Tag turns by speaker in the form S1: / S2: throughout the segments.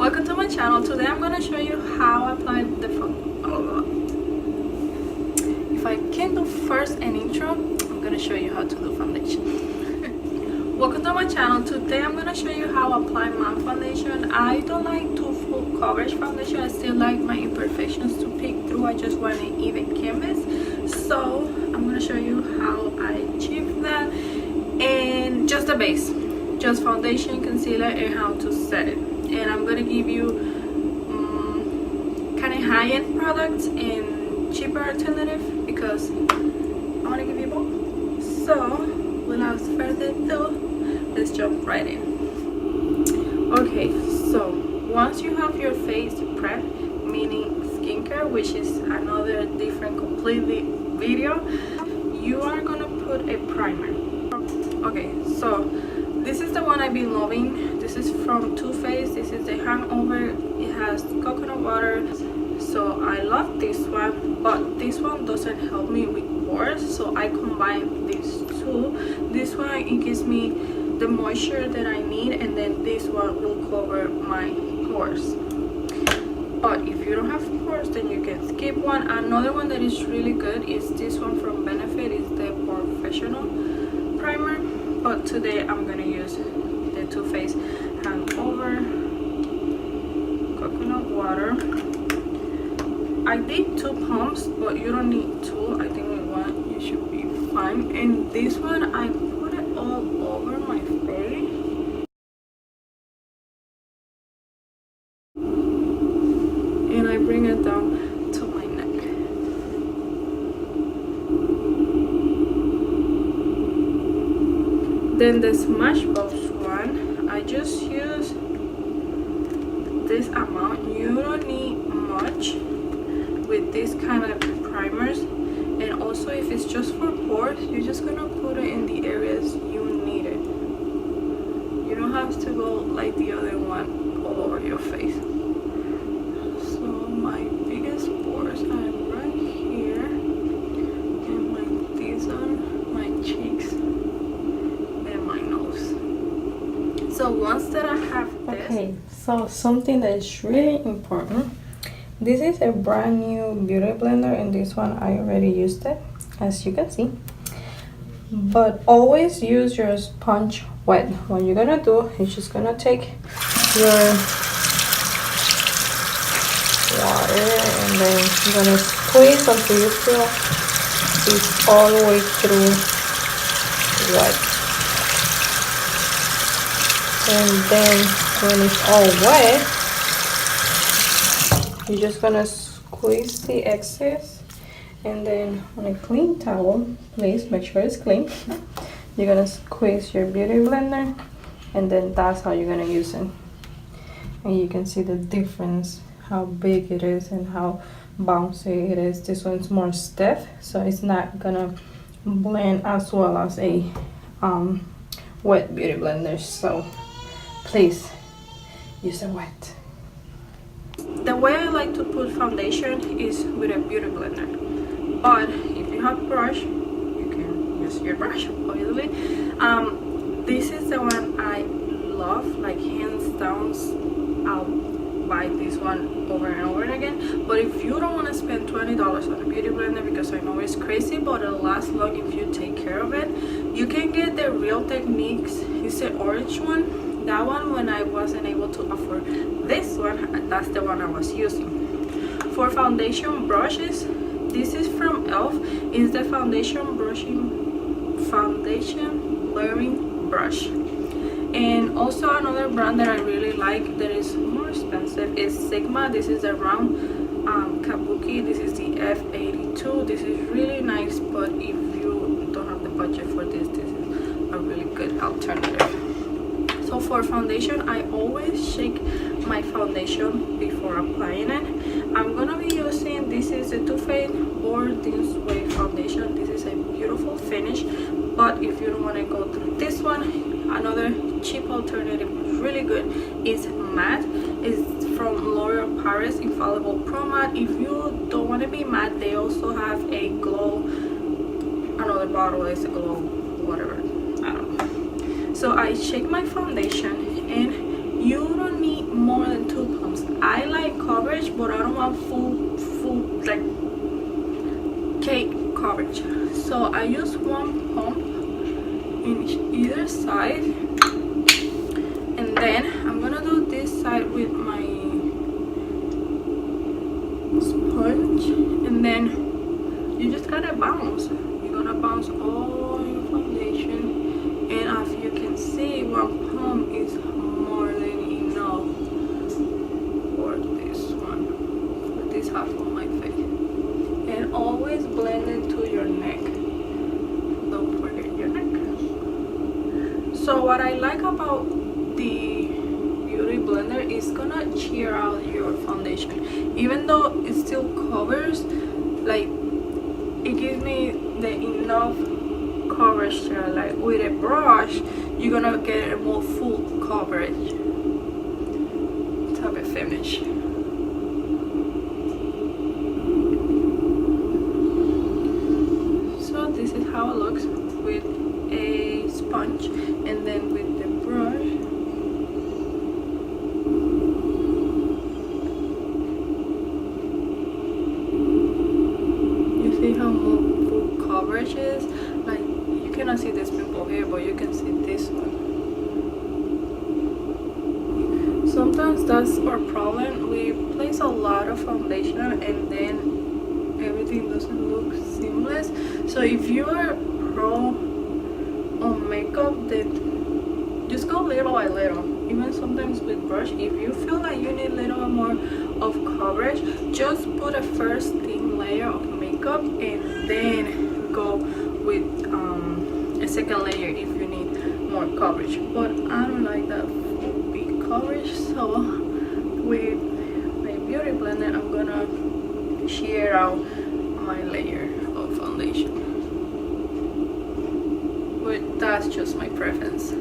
S1: Welcome to my channel. Today I'm going to show you how I apply the if I can do first an intro, I'm going to show you how to do foundation. Welcome to my channel. Today I'm going to show you how I apply my foundation. I don't like too full coverage foundation. I still like my imperfections to peek through. I just want an even canvas. So I'm going to show you how I achieve that, and just the base, just foundation, concealer, and how to set it. And I'm gonna give you kind of high-end products and cheaper alternative because I want to give you both. So without further ado, let's jump right in. Okay, so once you have your face prep, meaning skincare, which is another different completely video, you are gonna put a primer. Okay, so this is the one I've been loving. This is from Too Faced. This is the Hangover. It has coconut water, so I love this one, but this one doesn't help me with pores, so I combine these two. This one, it gives me the moisture that I need, and then this one will cover my pores. But if you don't have pores, then you can skip one. Another one that is really good is this one from Benefit. It's the Professional primer, but today I'm gonna use the Too Faced Hangover coconut water. I did 2 pumps, but you don't need 2. I think with 1 you should be fine. And this one, I put it all over my face, and I bring it down to my neck. Then the Smashbox one, I just use this amount. You don't need much with this kind of primers. And also, if it's just for pores, you're just gonna put it in the areas you need it. You don't have to go like the other one all over your face. So my biggest pores are right here, and like these on my cheeks. So once that I have this, okay, so something that is really important, this is a brand new beauty blender, and this one I already used it, as you can see. But always use your sponge wet. What you're gonna do is just gonna take your water, and then you're gonna squeeze until you feel it's all the way through wet. And then when it's all wet, you're just gonna squeeze the excess, and then on a clean towel, please make sure it's clean, you're gonna squeeze your beauty blender, and then that's how you're gonna use it. And you can see the difference, how big it is and how bouncy it is. This one's more stiff, so it's not gonna blend as well as a wet beauty blender. So please use it wet. The way I like to put foundation is with a beauty blender, but if you have brush, you can use your brush, obviously. This is the one I love, like hands down. I'll buy this one over and over again. But if you don't want to spend $20 on a beauty blender, because I know it's crazy, but it'll last long if you take care of it, you can get the Real Techniques. It's the orange one. That one, when I wasn't able to afford this one, that's the one I was using. For foundation brushes, this is from e.l.f. It's the foundation blurring brush. And also another brand that I really like that is more expensive is Sigma. This is the round kabuki. This is the F82. This is really nice, but if you don't have the budget for this, this is a really good alternative. So for foundation, I always shake my foundation before applying it. I'm gonna be using, this is the Too Faced Bourdain's Way foundation. This is a beautiful finish, but if you don't want to go through this one, another cheap alternative, really good, is matte. It's from L'Oreal Paris Infallible Pro Matte. If you don't want to be matte, they also have a glow, another bottle is a glow, whatever, I don't know. So I shake my foundation, and you don't need more than 2 want full like cake coverage. So I use one pump in either side, and then I'm gonna do this side with my sponge, and then you just gotta bounce. You're gonna bounce all your foundation, and as you can see, one pump is more than enough for this one, for this half of my face. And always blend into your neck. Don't forget your neck. So what I like about the beauty blender is gonna cheer out your foundation. Even though it still covers, like it gives me the enough coverage there. Like with a brush, you're gonna get a more full coverage type of finish. This is how it looks with a sponge, and then with the brush. You see how more full coverage is? Like you cannot see this pimple here, but you can see this one. Sometimes that's our problem. We place a lot of foundation and then everything doesn't look seamless. So if you are pro on makeup, then just go little by little. Even sometimes with brush, if you feel like you need a little more of coverage, just put a first thin layer of makeup and then go with a second layer if you need more coverage. But I don't like that full big coverage, so with my beauty blender I'm gonna shear out my layer of foundation. But that's just my preference.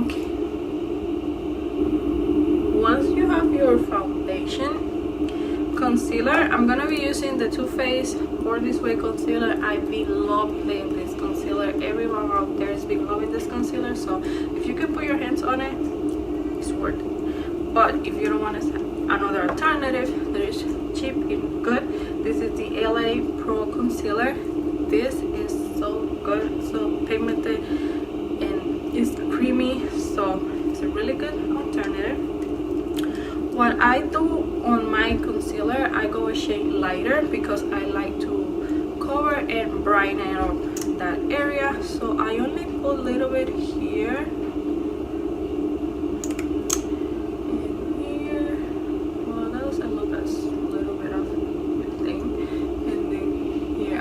S1: Okay. Once you have your foundation, concealer, I'm gonna be using the Too Faced Born This Way concealer. I've been loving this concealer. Everyone out there has been loving this concealer, so if you can put your hands on it, it's worth it. But if you don't want another alternative that is cheap and good, this is the LA Pro Concealer. This is so good, so pigmented, and it's creamy, so it's a really good alternative. What I do on my concealer, I go a shade lighter because I like to cover and brighten up that area. So I only put a little bit here.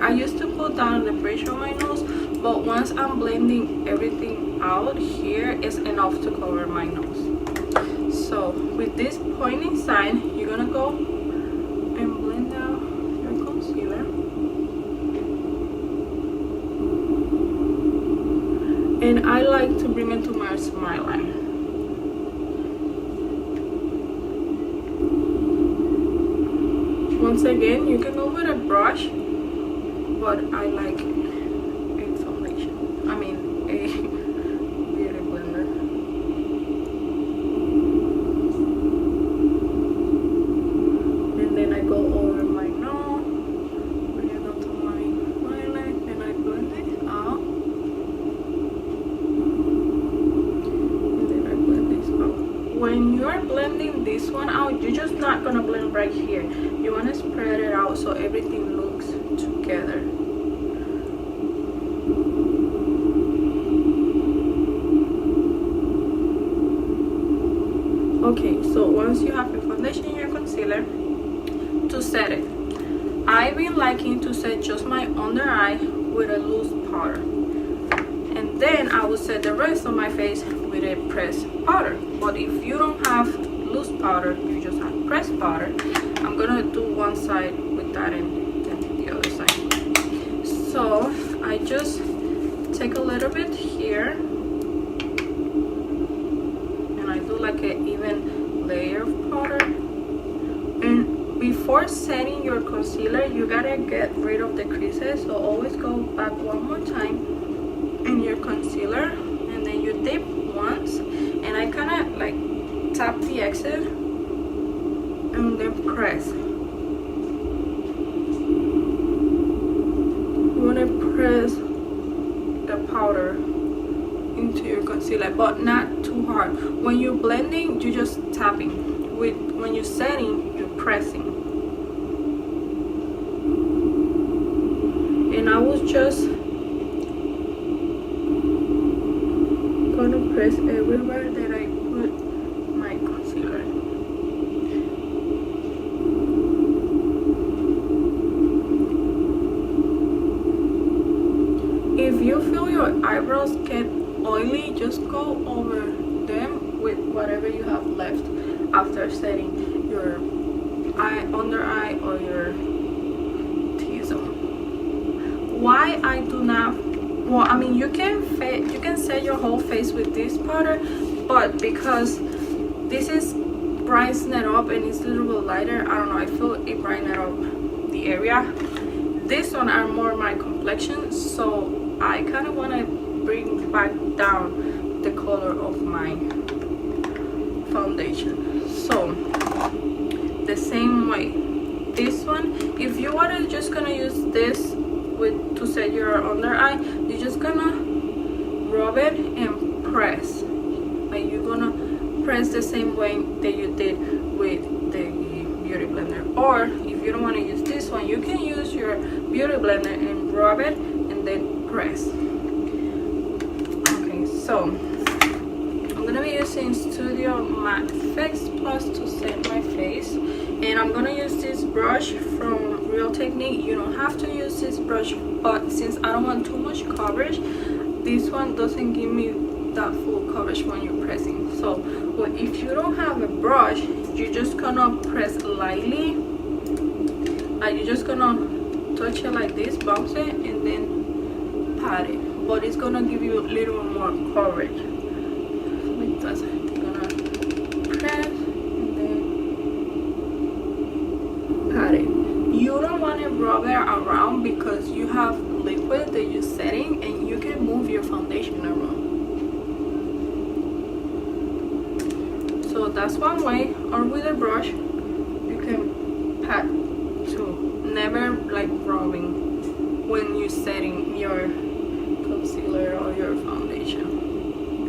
S1: I used to put down the bridge on my nose, but once I'm blending everything out, here is enough to cover my nose. So with this pointing side, you're gonna go and blend out your concealer. And I like to bring it to my smile line. Once again, you can go with a brush, but I like a foundation. I mean a beauty blender. And then I go over my nose, bring it up to my eyelid, and I blend it out. And then I blend this out. When you're blending this one out, you're just not gonna blend right here. You wanna spread it out so everything looks together. Okay, so once you have your foundation and your concealer, to set it, I've been liking to set just my under eye with a loose powder, and then I will set the rest of my face with a pressed powder. But if you don't have loose powder, you just have pressed powder, I'm gonna do one side with that and then the other side. So I just take a little bit here, and I do like an even layer of powder. And before setting your concealer, you gotta get rid of the creases, so always go back one more time in your concealer, and then you dip once, and I kind of like tap the exit and then press. You want to press the powder into your concealer, but not too hard. When you're blending, you're just tapping. When you're setting, you're pressing. And I was just gonna press everywhere that I put my concealer. If you feel your eyebrows get oily, just go over them with whatever you have left after setting your under eye or your T-zone. Why I do not, well, I mean, you can set your whole face with this powder, but because this is brightens it up and it's a little bit lighter, I don't know, I feel it brightens up the area. This one are more my complexion, so I kind of want to bring back down the color of my foundation. So the same way, this one, if you are just gonna use this to set your under eye, you're just gonna rub it and press. Like you're gonna press the same way that you did with the beauty blender. Or if you don't want to use this one, you can use your beauty blender and rub it and then press. Okay, so I'm gonna be using Studio Matte Fix Plus to set my face, and I'm gonna use this brush from Real Technique. You don't have to use this brush, but since I don't want too much coverage, this one doesn't give me that full coverage when you're pressing. So well, if you don't have a brush, you're just gonna press lightly, like you're just gonna touch it like this, bounce it, and then pat it, but it's gonna give you a little more coverage like that. You're gonna press and then pat it. You don't want to rub it around because you have liquid that you're setting and you can move your foundation around. So that's one way, or with a brush you can pat too. Never like rubbing when you're setting your concealer or your foundation.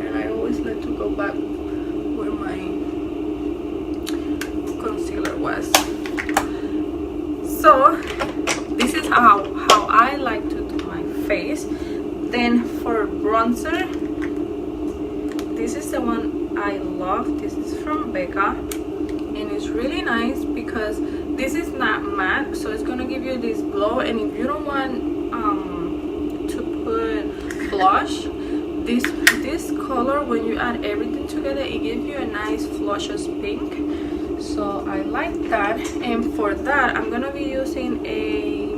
S1: And I always like to go back where my concealer was. So this is how I like to do my face. Then for bronzer, this is the one I love. This is from Becca, and it's really nice because this is not matte, so it's gonna give you this glow. And if you don't want to put blush, this color, when you add everything together, it gives you a nice flushes pink. So I like that. And for that, I'm gonna be using a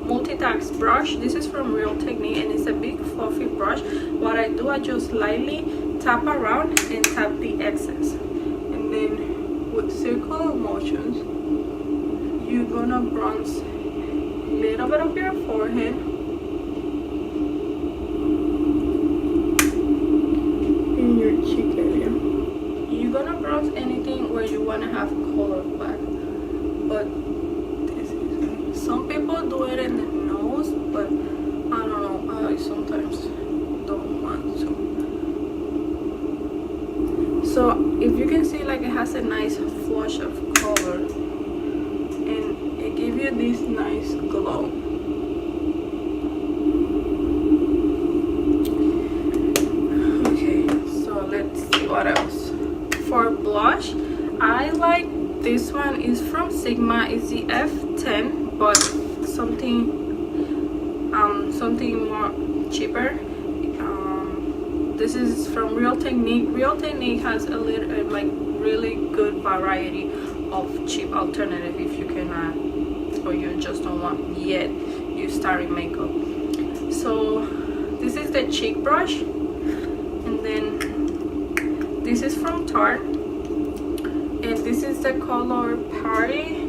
S1: multitask brush. This is from Real Technique, and it's a big fluffy brush. What I do, I just lightly tap around and tap the excess, and then with circular motions you're gonna bronze a little bit of your forehead in your cheek area. You're gonna bronze anything where you want to have color back, but this is, some people do it in the nose, but I don't know, I sometimes don't want to. So if you can see, like, it has a nice flush of color and it gives you this nice glow. Okay, so let's see what else. For blush, I like this one. Is from Sigma. It's the F10, but something more cheaper. This is from Real Technique. Real Technique has a little like really good variety of cheap alternative if you cannot, or you just don't want yet you starting makeup. So this is the cheek brush, and then this is from Tarte, and this is the color Party.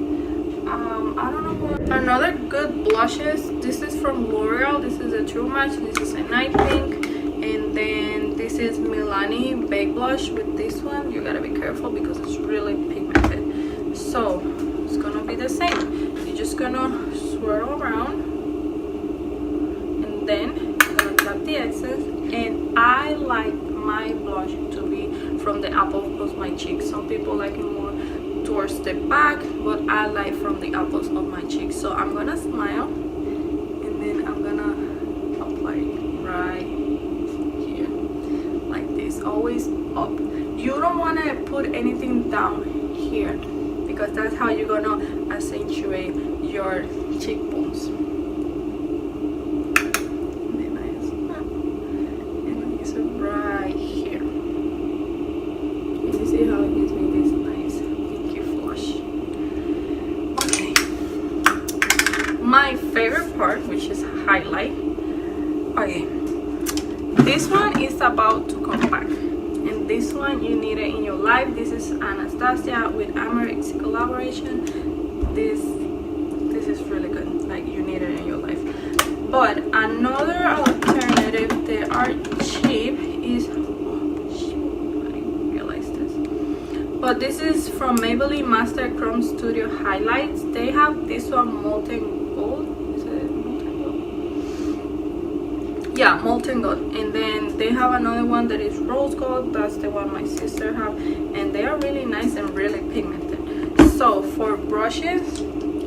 S1: I don't know what. Another good blushes, this is from L'Oreal. This is a True Match. This is a night pink. And then this is Milani Baked Blush. With this one, you gotta be careful because it's really pigmented. So it's gonna be the same. You're just gonna swirl around, and then you're gonna tap the excess. And I like my blush to be from the apples of my cheeks. Some people like it more towards the back, but I like from the apples of my cheeks. So I'm gonna smile, and then I'm gonna apply it right here, like this, always up. You don't want to put anything down here, because that's how you're gonna accentuate your cheekbones. Right here. You see how it gives me this nice pinky flush. Okay. My favorite part, which is highlight. Okay. This one is about to come back. And this one you need it in your life. This is Anastasia with Amerix collaboration. This is really good. Like, you need it in your life. But another alternative, they are cheap, is, oh shoot, I realized this. But this is from Maybelline Master Chrome Studio Highlights. They have this one, molten gold. Is it molten gold? Yeah, molten gold. And then they have another one that is rose gold. That's the one my sister have, and they are really nice and really pigmented. So for brushes,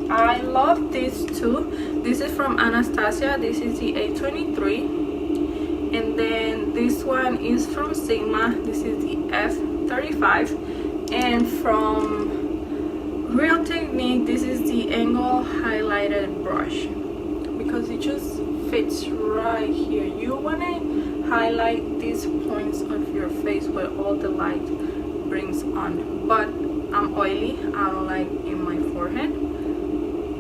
S1: I love these two. This is from Anastasia. This is the A23, and then this one is from Sigma. This is the F35, and from Real Technique, this is the angle highlighted brush, because it just fits right here. You want to highlight these points of your face where all the light brings on, but I'm oily. I don't like in my forehead.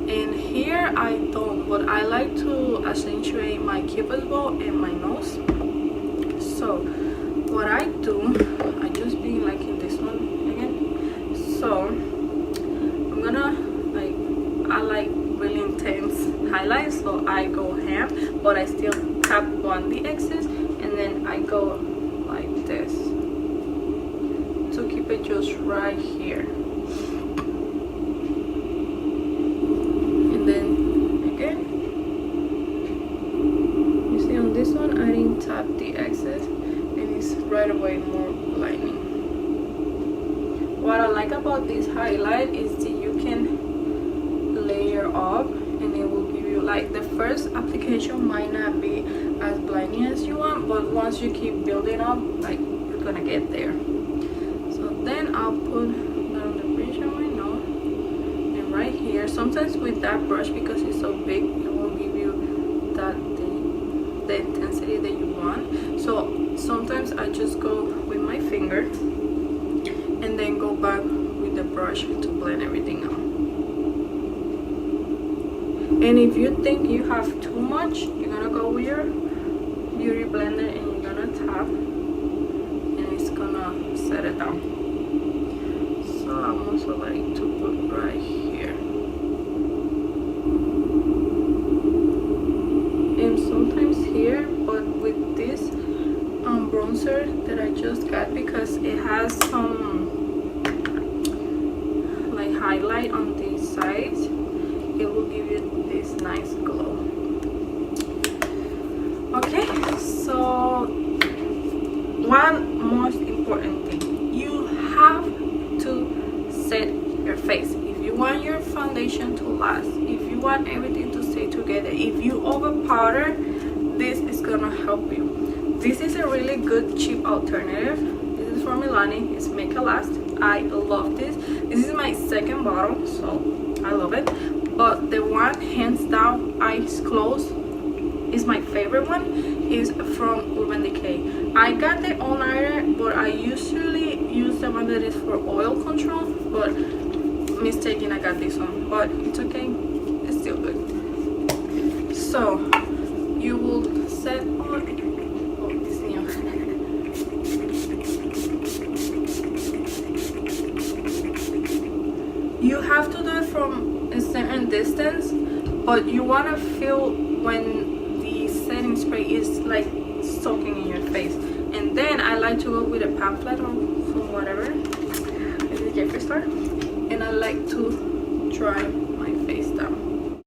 S1: And here I don't, but I like to accentuate my cupid's bow and my nose. So what I do, I just be liking this one again. So I'm gonna, like, I like really intense highlights, so I go ham, but I still tap on the excess, and then I go like this to keep it just right here. This one I didn't tap the excess, and it's right away more lightening. What I like about this highlight is that you can layer up, and it will give you, like, the first application might not be as blinding as you want, but once you keep building up, like, you're gonna get there. So then I'll put down the bridge on my nose, and right here, sometimes with that brush, because it's so big, it won't give you that the intensity that you want. So sometimes I just go with my finger and then go back with the brush to blend everything out. And if you think you have too much, you're gonna go with your beauty blender and you're gonna tap, and it's gonna set it down. So I'm also like to put right here. And sometimes here, but with this bronzer that I just got, because it has some like highlight on the sides, it will give you this nice glow. Okay, so one most important thing, you have to set your face. If you want your foundation to last, if you want everything to stay together, if you over powder, this is gonna help you. This is a really good cheap alternative. This is from Milani. It's Make It Last. I love this. This is my second bottle, so I love it. But the one hands down, eyes closed, is my favorite one. Is from Urban Decay. I got the all-nighter, but I usually use the one that is for oil control, but mistaken, I got this one, but it's okay, it's still good. So you will set on, oh, this new. You have to do it from a certain distance, but you want to feel when the setting spray is like soaking in your face. And then I like to go with a pamphlet or from whatever, this is Jeffree Star, and I like to dry my face down.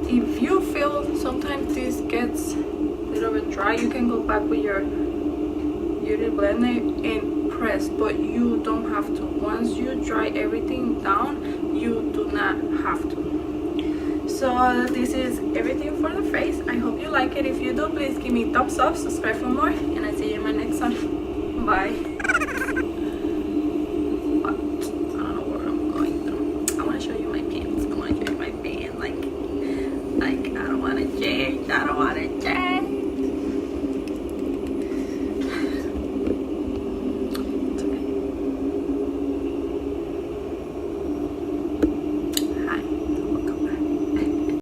S1: If you feel sometimes this gets a little bit dry, you can go back with your beauty blender and press, but you don't have to. Once you dry everything down, you do not have to. So this is everything for the face. I hope you like it. If you do, please give me thumbs up, subscribe for more, and I'll see you in my next one. Bye. What? I don't know where I'm going through. I want to show you my pants. I want to show you my pants. Like I don't want to change. I don't want to change.